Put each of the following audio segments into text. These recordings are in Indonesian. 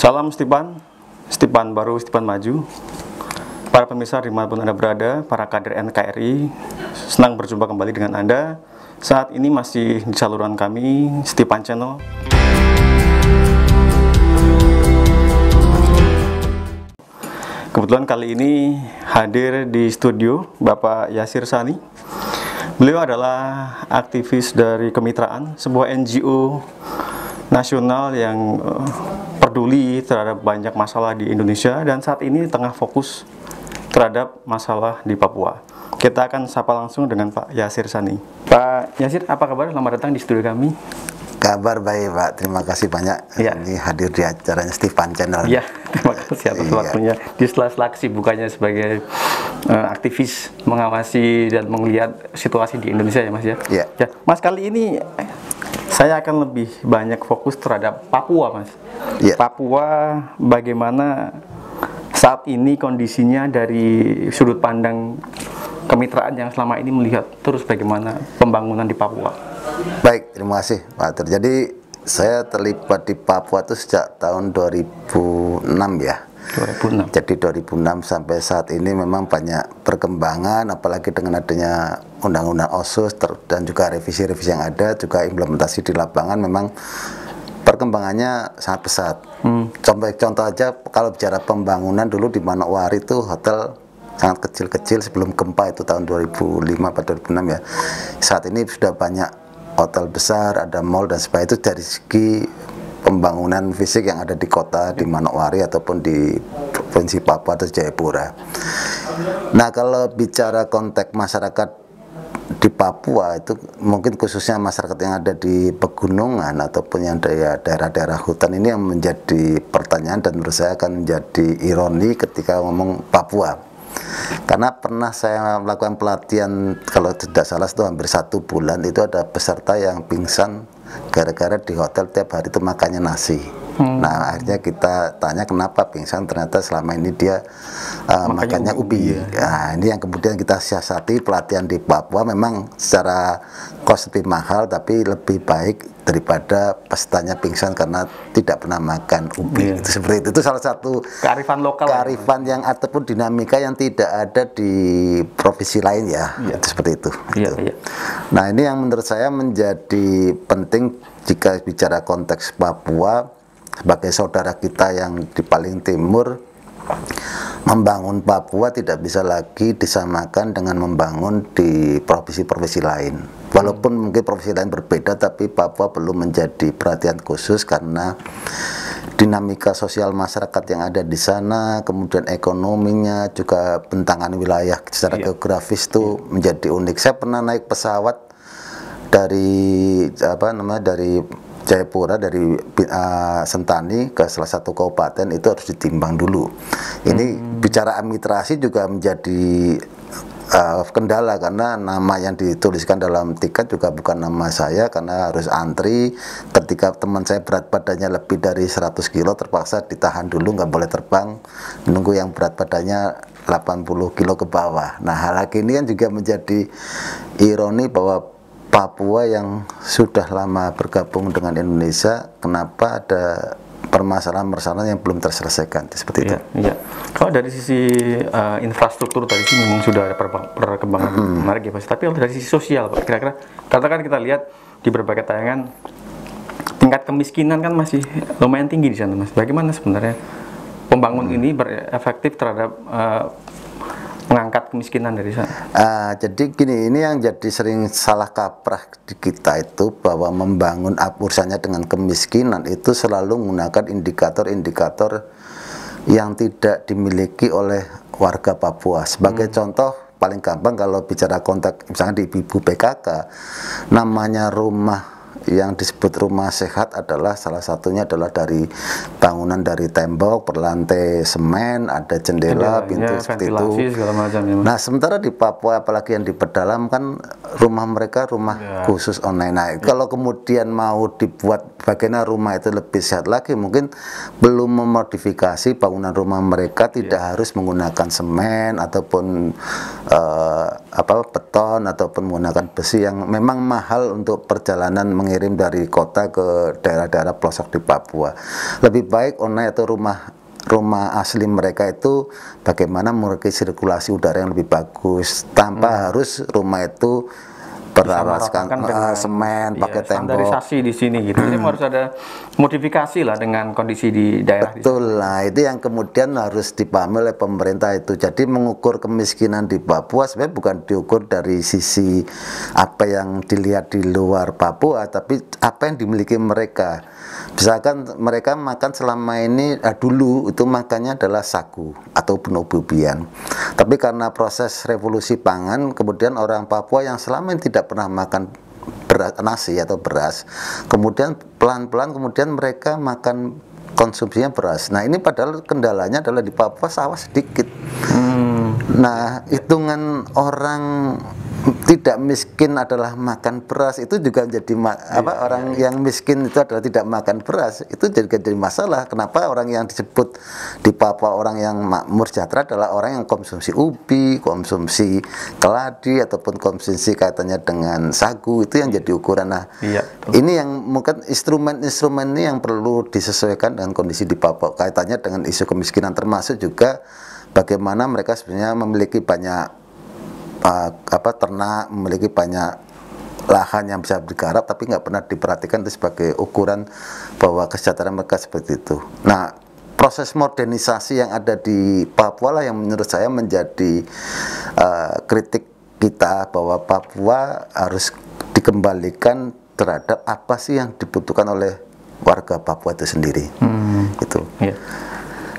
Salam Stipan, Stipan baru, Stipan maju. Para pemirsa dimanapun Anda berada, para kader NKRI, senang berjumpa kembali dengan Anda. Saat ini masih di saluran kami, Stipan Channel. Kebetulan kali ini hadir di studio Bapak Yasir Sani. Beliau adalah aktivis dari Kemitraan, sebuah NGO nasional yang peduli terhadap banyak masalah di Indonesia dan saat ini tengah fokus terhadap masalah di Papua. Kita akan sapa langsung dengan Pak Yasir Sani. Pak Yasir, apa kabar? Selamat datang di studio kami. Kabar baik, Pak. Terima kasih banyak. Ya. Ini hadir di acaranya Stipan Channel. Iya, terima kasih atas waktunya. Di sela-sela kesibukannya sebagai aktivis mengawasi dan melihat situasi di Indonesia ya Mas ya. Iya. Ya, Mas, kali ini saya akan lebih banyak fokus terhadap Papua, Mas. Ya. Papua, bagaimana saat ini kondisinya dari sudut pandang Kemitraan yang selama ini melihat terus bagaimana pembangunan di Papua. Baik, terima kasih, Pak Atur. Jadi saya terlibat di Papua itu sejak tahun 2006 ya. 2006. Jadi 2006 sampai saat ini memang banyak perkembangan, apalagi dengan adanya Undang-Undang OSUS dan juga revisi-revisi yang ada, juga implementasi di lapangan memang perkembangannya sangat pesat. Contoh aja kalau bicara pembangunan dulu di Manokwari itu hotel sangat kecil-kecil sebelum gempa itu tahun 2005 atau 2006 ya. Saat ini sudah banyak hotel besar, ada mall dan sebagainya. Itu dari segi pembangunan fisik yang ada di kota di Manokwari ataupun di provinsi Papua atau Jayapura. Nah, kalau bicara konteks masyarakat di Papua itu mungkin khususnya masyarakat yang ada di pegunungan ataupun yang daerah-daerah hutan ini yang menjadi pertanyaan dan menurut saya akan menjadi ironi ketika ngomong Papua. Karena pernah saya melakukan pelatihan, kalau tidak salah itu hampir 1 bulan, itu ada peserta yang pingsan gara-gara di hotel tiap hari itu makannya nasi. Nah, akhirnya kita tanya kenapa pingsan, ternyata selama ini dia makannya ubi. Ya. Nah, ini yang kemudian kita siasati pelatihan di Papua. Memang secara kos lebih mahal, tapi lebih baik daripada pesertanya pingsan karena tidak pernah makan ubi. Itu seperti itu. Itu salah satu Kearifan lokal. Kearifan yang ataupun dinamika yang tidak ada di provinsi lain ya. Itu seperti itu. Iya. Nah, ini yang menurut saya menjadi penting jika bicara konteks Papua. Sebagai saudara kita yang di paling timur, membangun Papua tidak bisa lagi disamakan dengan membangun di provinsi-provinsi lain. Walaupun mungkin provinsi lain berbeda, tapi Papua perlu menjadi perhatian khusus karena dinamika sosial masyarakat yang ada di sana, kemudian ekonominya, juga bentangan wilayah secara geografis itu menjadi unik. Saya pernah naik pesawat dari dari Jayapura, dari Sentani ke salah satu kabupaten itu harus ditimbang dulu. Ini bicara administrasi juga menjadi kendala karena nama yang dituliskan dalam tiket juga bukan nama saya karena harus antri. Ketika teman saya berat badannya lebih dari 100 kilo terpaksa ditahan dulu, nggak boleh terbang, menunggu yang berat badannya 80 kilo ke bawah. Nah, hal ini kan juga menjadi ironi bahwa Papua yang sudah lama bergabung dengan Indonesia, kenapa ada permasalahan-permasalahan yang belum terselesaikan seperti itu? Iya. Kalau dari sisi infrastruktur tadi sih memang sudah ada perkembangan menarik ya Mas. Tapi kalau dari sisi sosial, Pak, kira-kira katakan kita lihat di berbagai tayangan tingkat kemiskinan kan masih lumayan tinggi di sana, Mas. Bagaimana sebenarnya pembangunan ini berefektif terhadap mengangkat kemiskinan dari sana? Jadi gini, ini yang jadi sering salah kaprah di kita itu bahwa membangun urusannya dengan kemiskinan itu selalu menggunakan indikator-indikator yang tidak dimiliki oleh warga Papua. Sebagai contoh paling gampang kalau bicara konteks misalnya di Ibu PKK, namanya rumah yang disebut rumah sehat adalah salah satunya adalah dari bangunan dari tembok berlantai semen, ada jendela, pintu seperti itu. Segala macam, ya, Mas. Nah, sementara di Papua apalagi yang di pedalaman kan rumah mereka rumah khusus online. Nah, kalau kemudian mau dibuat bagaimana rumah itu lebih sehat lagi, mungkin belum memodifikasi bangunan rumah mereka tidak harus menggunakan semen ataupun beton ataupun menggunakan besi yang memang mahal untuk perjalanan mengirim dari kota ke daerah-daerah pelosok di Papua. Lebih baik online atau rumah asli mereka itu bagaimana memiliki sirkulasi udara yang lebih bagus tanpa harus rumah itu beralaskan semen, pakai tembok. Standarisasi di sini gitu. Jadi harus ada modifikasi lah dengan kondisi di daerah. Betul lah, itu yang kemudian harus dipahami oleh pemerintah itu. Jadi mengukur kemiskinan di Papua sebenarnya bukan diukur dari sisi apa yang dilihat di luar Papua, tapi apa yang dimiliki mereka. Misalkan mereka makan selama ini dulu itu makannya adalah sagu ataupun ubi-ubian. Tapi karena proses revolusi pangan, kemudian orang Papua yang selama ini tidak pernah makan nasi atau beras, kemudian pelan-pelan kemudian mereka makan konsumsinya beras. Nah ini padahal kendalanya adalah di Papua sawah sedikit. Nah hitungan orang tidak miskin adalah makan beras itu juga jadi orang yang miskin itu adalah tidak makan beras, itu jadi masalah. Kenapa orang yang disebut di Papua orang yang makmur sejahtera adalah orang yang konsumsi ubi, konsumsi keladi ataupun konsumsi kaitannya dengan sagu, itu yang jadi ukuran. Nah ini yang mungkin instrumen-instrumen ini yang perlu disesuaikan dengan kondisi di Papua kaitannya dengan isu kemiskinan, termasuk juga bagaimana mereka sebenarnya memiliki banyak ternak, memiliki banyak lahan yang bisa digarap, tapi nggak pernah diperhatikan itu sebagai ukuran bahwa kesejahteraan mereka seperti itu. Nah, proses modernisasi yang ada di Papua lah yang menurut saya menjadi kritik kita, bahwa Papua harus dikembalikan terhadap apa sih yang dibutuhkan oleh warga Papua itu sendiri. Gitu.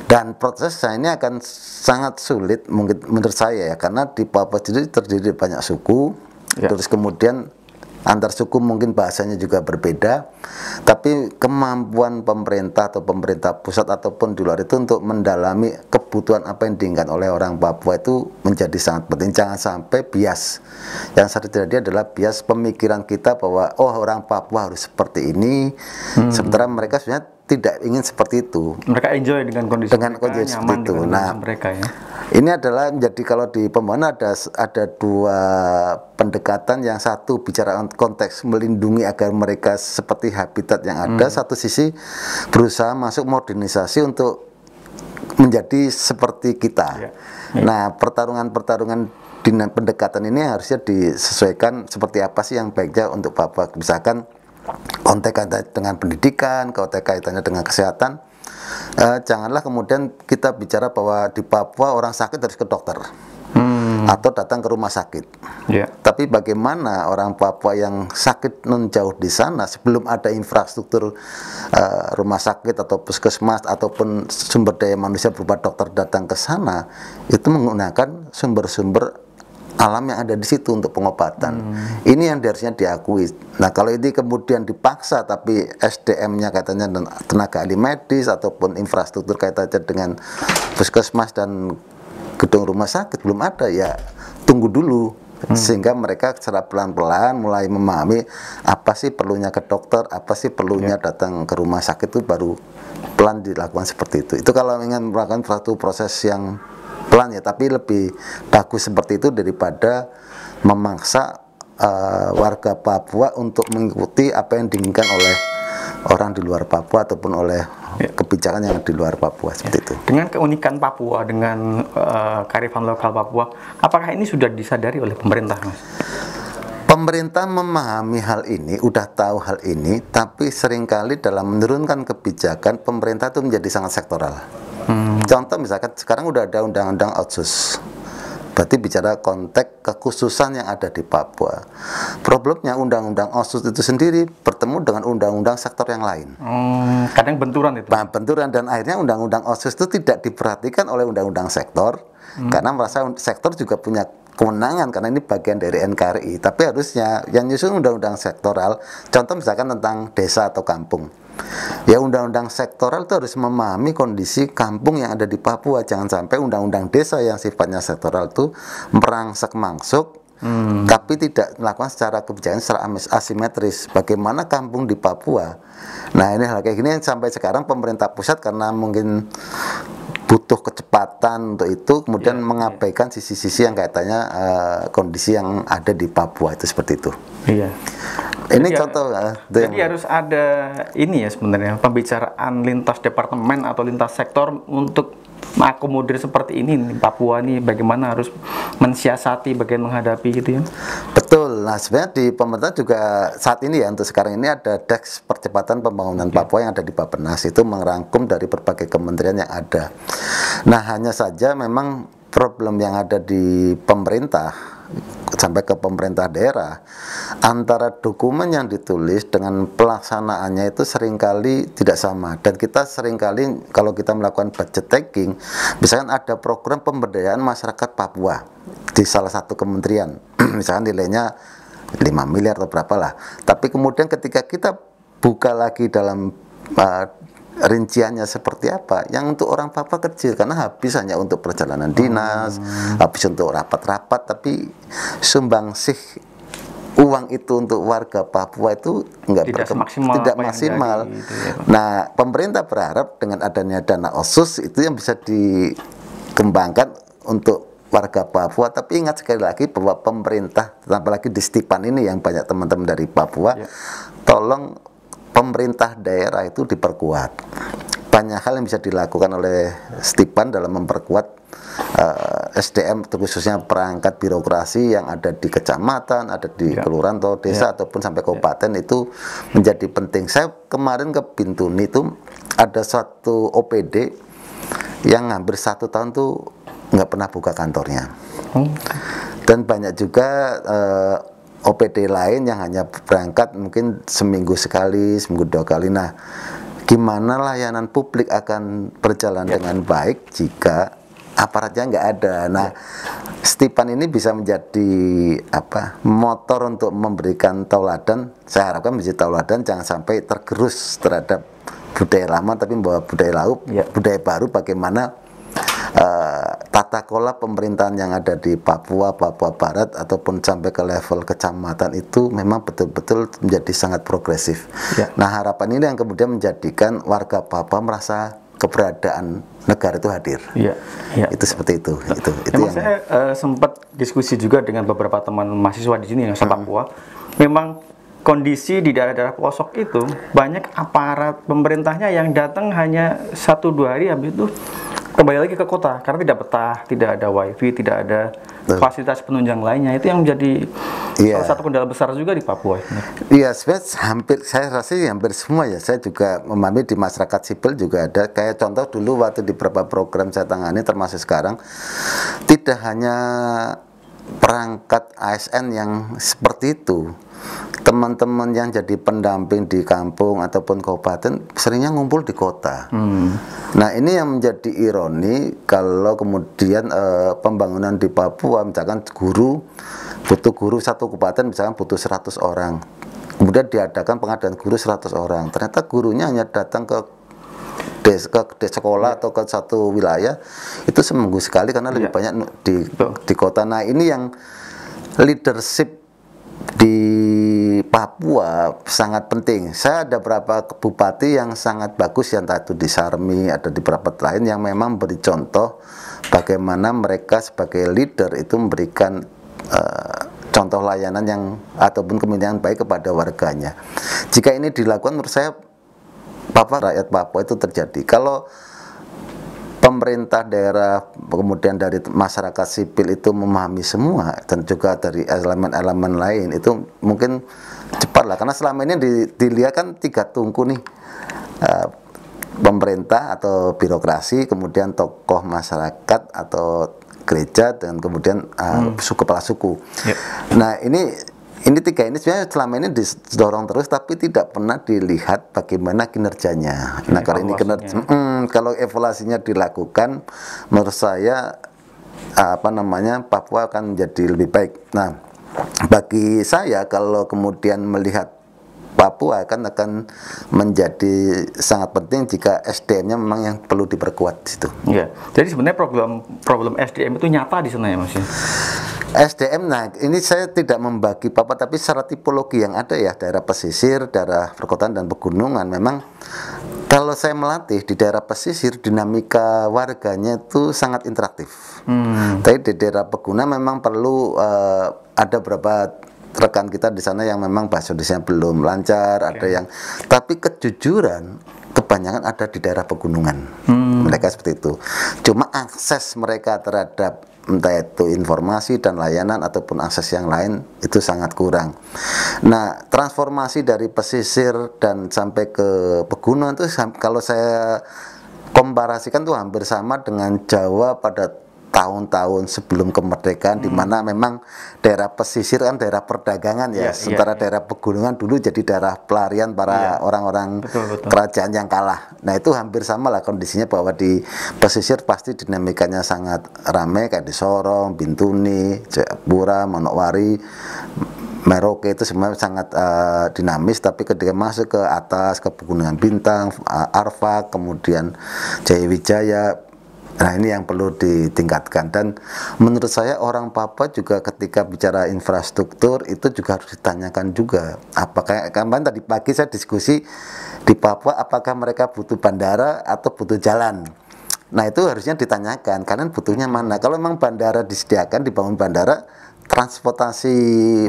Dan prosesnya ini akan sangat sulit mungkin menurut saya ya, karena di Papua sendiri terdiri banyak suku, terus kemudian antar suku mungkin bahasanya juga berbeda, tapi kemampuan pemerintah atau pemerintah pusat ataupun di luar itu untuk mendalami kebutuhan apa yang diinginkan oleh orang Papua itu menjadi sangat penting. Jangan sampai bias yang sering terjadi adalah bias pemikiran kita bahwa oh orang Papua harus seperti ini, sementara mereka sebenarnya tidak ingin seperti itu. Mereka enjoy dengan kondisi seperti itu. Nah, mereka ya. Ini adalah menjadi kalau di pembangunan ada dua pendekatan. Yang satu bicara konteks melindungi agar mereka seperti habitat yang ada. Satu sisi berusaha masuk modernisasi untuk menjadi seperti kita. Nah, pertarungan di pendekatan ini harusnya disesuaikan seperti apa sih yang baiknya untuk Papua. Misalkan konteks kaitannya dengan pendidikan, konteks kaitannya dengan kesehatan. Janganlah kemudian kita bicara bahwa di Papua orang sakit harus ke dokter atau datang ke rumah sakit. Tapi bagaimana orang Papua yang sakit non jauh di sana sebelum ada infrastruktur rumah sakit atau puskesmas ataupun sumber daya manusia berupa dokter datang ke sana, itu menggunakan sumber-sumber alam yang ada di situ untuk pengobatan. Ini yang harusnya diakui. Nah, kalau ini kemudian dipaksa tapi SDM-nya katanya tenaga ahli medis ataupun infrastruktur kaitannya dengan puskesmas dan gedung rumah sakit belum ada, ya tunggu dulu sehingga mereka secara pelan-pelan mulai memahami apa sih perlunya ke dokter, apa sih perlunya datang ke rumah sakit, itu baru pelan dilakukan seperti itu. Itu kalau ingin melakukan suatu proses yang pelan ya, tapi lebih bagus seperti itu daripada memaksa warga Papua untuk mengikuti apa yang diinginkan oleh orang di luar Papua ataupun oleh kebijakan yang di luar Papua seperti itu. Dengan keunikan Papua, dengan kearifan lokal Papua, apakah ini sudah disadari oleh pemerintah, Mas? Pemerintah memahami hal ini, udah tahu hal ini, tapi seringkali dalam menurunkan kebijakan pemerintah itu menjadi sangat sektoral. Contoh misalkan sekarang udah ada undang-undang otsus, berarti bicara konteks kekhususan yang ada di Papua. Problemnya undang-undang otsus itu sendiri bertemu dengan undang-undang sektor yang lain. Kadang benturan itu. Nah, benturan, dan akhirnya undang-undang otsus itu tidak diperhatikan oleh undang-undang sektor, karena merasa sektor juga punya kewenangan karena ini bagian dari NKRI. Tapi harusnya yang nyusun undang-undang sektoral, contoh misalkan tentang desa atau kampung, ya undang-undang sektoral itu harus memahami kondisi kampung yang ada di Papua. Jangan sampai undang-undang desa yang sifatnya sektoral itu merangsek masuk, tapi tidak melakukan secara kebijakan secara asimetris. Bagaimana kampung di Papua? Nah, ini hal kayak gini yang sampai sekarang pemerintah pusat karena mungkin butuh kecepatan untuk itu, kemudian mengabaikan sisi-sisi yang kaitannya kondisi yang ada di Papua itu seperti itu. Ini Jadi, contoh. jadi harus ada ini ya sebenarnya pembicaraan lintas departemen atau lintas sektor untuk mengakomodir seperti ini nih, Papua nih bagaimana harus mensiasati bagaimana menghadapi gitu ya. Betul. Nah, sebenarnya di pemerintah juga saat ini ya, untuk sekarang ini ada Deks Percepatan Pembangunan Papua yang ada di Bappenas, itu merangkum dari berbagai kementerian yang ada. Nah, hanya saja memang problem yang ada di pemerintah sampai ke pemerintah daerah, antara dokumen yang ditulis dengan pelaksanaannya itu seringkali tidak sama. Dan kita seringkali kalau kita melakukan budget taking, misalkan ada program pemberdayaan masyarakat Papua di salah satu kementerian, misalkan nilainya 5 miliar atau berapa lah, tapi kemudian ketika kita buka lagi dalam rinciannya seperti apa, yang untuk orang Papua kecil karena habis hanya untuk perjalanan dinas, habis untuk rapat-rapat, tapi sumbangsih uang itu untuk warga Papua itu tidak maksimal. Gitu ya, Pak. Nah, pemerintah berharap dengan adanya dana OSUS itu yang bisa dikembangkan untuk warga Papua, tapi ingat sekali lagi bahwa pemerintah, apalagi di Stipan ini yang banyak teman-teman dari Papua, tolong pemerintah daerah itu diperkuat. Banyak hal yang bisa dilakukan oleh Stipan dalam memperkuat SDM, khususnya perangkat birokrasi yang ada di kecamatan, ada di kelurahan atau desa ataupun sampai kabupaten, itu menjadi penting. Saya kemarin ke Bintuni itu ada satu OPD yang hampir 1 tahun tuh nggak pernah buka kantornya, dan banyak juga OPD lain yang hanya berangkat mungkin seminggu sekali, seminggu 2 kali. Nah, gimana layanan publik akan berjalan dengan baik jika aparatnya nggak ada? Nah, Stipan ini bisa menjadi motor untuk memberikan tauladan. Saya harapkan menjadi tauladan, jangan sampai tergerus terhadap budaya lama, tapi membawa budaya budaya baru. Bagaimana tata kelola pemerintahan yang ada di Papua Barat ataupun sampai ke level kecamatan itu memang betul-betul menjadi sangat progresif. Nah, harapan ini yang kemudian menjadikan warga Papua merasa keberadaan negara itu hadir. Itu seperti itu. Itu memang yang saya sempat diskusi juga dengan beberapa teman mahasiswa di sini yang Papua. Memang kondisi di daerah-daerah pelosok itu banyak aparat pemerintahnya yang datang hanya 1-2 hari, habis itu kembali lagi ke kota karena tidak betah, tidak ada wifi, tidak ada fasilitas penunjang lainnya. Itu yang menjadi salah satu kendala besar juga di Papua. Iya, sebenarnya saya rasa hampir semua ya. Saya juga memahami di masyarakat sipil juga ada. Kayak contoh dulu waktu di beberapa program saya tangani, termasuk sekarang, tidak hanya perangkat ASN yang seperti itu. Teman-teman yang jadi pendamping di kampung ataupun kabupaten seringnya ngumpul di kota. Nah, ini yang menjadi ironi kalau kemudian pembangunan di Papua, misalkan butuh guru satu kabupaten misalkan butuh 100 orang, kemudian diadakan pengadaan guru 100 orang, ternyata gurunya hanya datang ke sekolah atau ke satu wilayah itu seminggu sekali karena lebih banyak di kota. Nah, ini yang leadership di Papua sangat penting. Saya ada beberapa bupati yang sangat bagus, yang tadi di Sarmi, ada di beberapa lain yang memang beri contoh bagaimana mereka sebagai leader itu memberikan contoh layanan yang ataupun kemenangan baik kepada warganya. Jika ini dilakukan, menurut saya rakyat Papua itu terjadi. Kalau pemerintah daerah kemudian dari masyarakat sipil itu memahami semua, dan juga dari elemen-elemen lain, itu mungkin cepat lah. Karena selama ini dilihat kan 3 tungku nih, pemerintah atau birokrasi, kemudian tokoh masyarakat atau gereja, dan kemudian kepala suku. Nah, ini 3 ini sebenarnya selama ini didorong terus, tapi tidak pernah dilihat bagaimana kinerjanya. Nah, kalau ini kalau evaluasinya dilakukan, menurut saya Papua akan menjadi lebih baik. Nah, bagi saya kalau kemudian melihat Papua akan menjadi sangat penting jika SDM-nya memang yang perlu diperkuat di situ. Jadi sebenarnya problem SDM itu nyata di sana ya, Mas? SDM, nah ini saya tidak membagi Papua, tapi secara tipologi yang ada ya, daerah pesisir, daerah perkotaan dan pegunungan, memang kalau saya melatih di daerah pesisir, dinamika warganya itu sangat interaktif. Tapi di daerah pegunungan memang perlu ada beberapa rekan kita di sana yang memang bahasa Indonesia belum lancar, ada yang, tapi kejujuran kebanyakan ada di daerah pegunungan. Mereka seperti itu. Cuma akses mereka terhadap entah itu informasi dan layanan ataupun akses yang lain itu sangat kurang. Nah, transformasi dari pesisir dan sampai ke pegunungan itu kalau saya komparasikan tuh hampir sama dengan Jawa pada tahun-tahun sebelum kemerdekaan, di mana memang daerah pesisir kan daerah perdagangan ya, sementara daerah pegunungan dulu jadi daerah pelarian para orang-orang kerajaan yang kalah. Nah, itu hampir sama lah kondisinya, bahwa di pesisir pasti dinamikanya sangat ramai kayak di Sorong, Bintuni, Jayapura, Manokwari, Merauke, itu semua sangat dinamis. Tapi ketika masuk ke atas, ke Pegunungan Bintang, Arfak, kemudian Jayawijaya, nah ini yang perlu ditingkatkan. Dan menurut saya orang Papua juga ketika bicara infrastruktur itu juga harus ditanyakan juga, apakah kemarin tadi pagi saya diskusi di Papua, apakah mereka butuh bandara atau butuh jalan. Nah, itu harusnya ditanyakan, kalian butuhnya mana. Kalau memang bandara disediakan, dibangun bandara, transportasi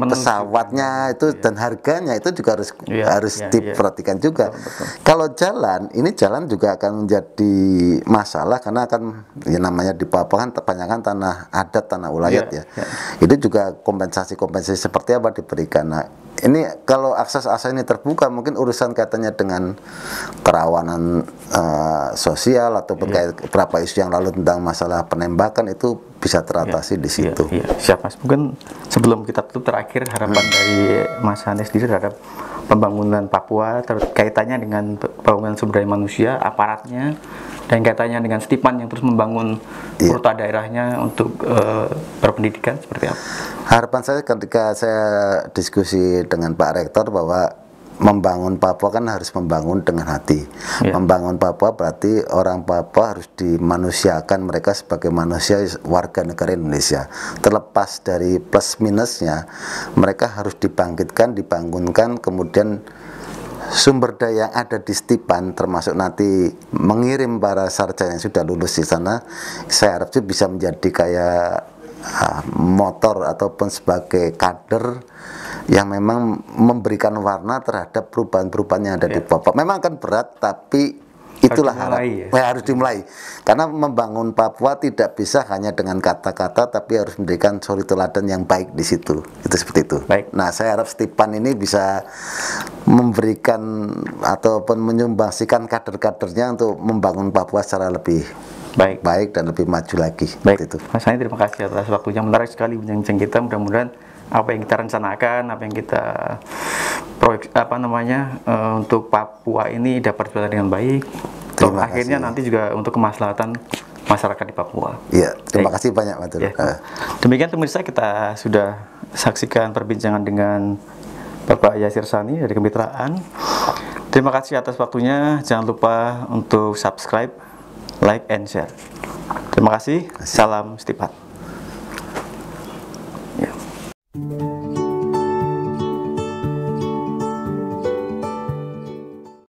pesawatnya itu dan harganya itu juga harus diperhatikan juga. Kalau jalan, ini jalan juga akan menjadi masalah, karena akan namanya di Papua kan kebanyakan tanah adat, tanah ulayat Itu juga kompensasi seperti apa diberikan. Nah, ini kalau akses ini terbuka, mungkin urusan katanya dengan kerawanan sosial atau beberapa isu yang lalu tentang masalah penembakan itu bisa teratasi di situ. Siap Mas. Mungkin sebelum kita tutup, terakhir harapan dari Mas Hanes sendiri terhadap pembangunan Papua, kaitannya dengan pembangunan sumber daya manusia, aparatnya, dan kaitannya dengan Stipan yang terus membangun kota daerahnya untuk berpendidikan, seperti apa? Harapan saya ketika saya diskusi dengan Pak Rektor bahwa membangun Papua kan harus membangun dengan hati. Membangun Papua berarti orang Papua harus dimanusiakan mereka sebagai manusia, warga negara Indonesia. Terlepas dari plus minusnya, mereka harus dibangkitkan, dibangunkan, kemudian sumber daya yang ada di Stipan, termasuk nanti mengirim para sarjana yang sudah lulus di sana, saya harap sih bisa menjadi kayak motor ataupun sebagai kader yang memang memberikan warna terhadap perubahan-perubahan yang ada di Papua. Memang kan berat, tapi itulah harus dimulai. Karena membangun Papua tidak bisa hanya dengan kata-kata, tapi harus memberikan suri teladan yang baik di situ. Itu seperti itu. Nah, saya harap Stipan ini bisa memberikan ataupun menyumbangsikan kader-kadernya untuk membangun Papua secara lebih baik dan lebih maju lagi. Itu. Mas Hani, terima kasih atas waktunya, menarik sekali bincang kita. Mudah-mudahan apa yang kita rencanakan, apa yang kita untuk Papua ini dapat berjalan dengan baik. Akhirnya nanti juga untuk kemaslahatan masyarakat di Papua. Iya, terima kasih banyak, Mas. Demikian pemirsa, kita sudah saksikan perbincangan dengan Bapak Yasir Sani dari Kemitraan. Terima kasih atas waktunya. Jangan lupa untuk subscribe, like, and share. Terima kasih. Salam Stipan.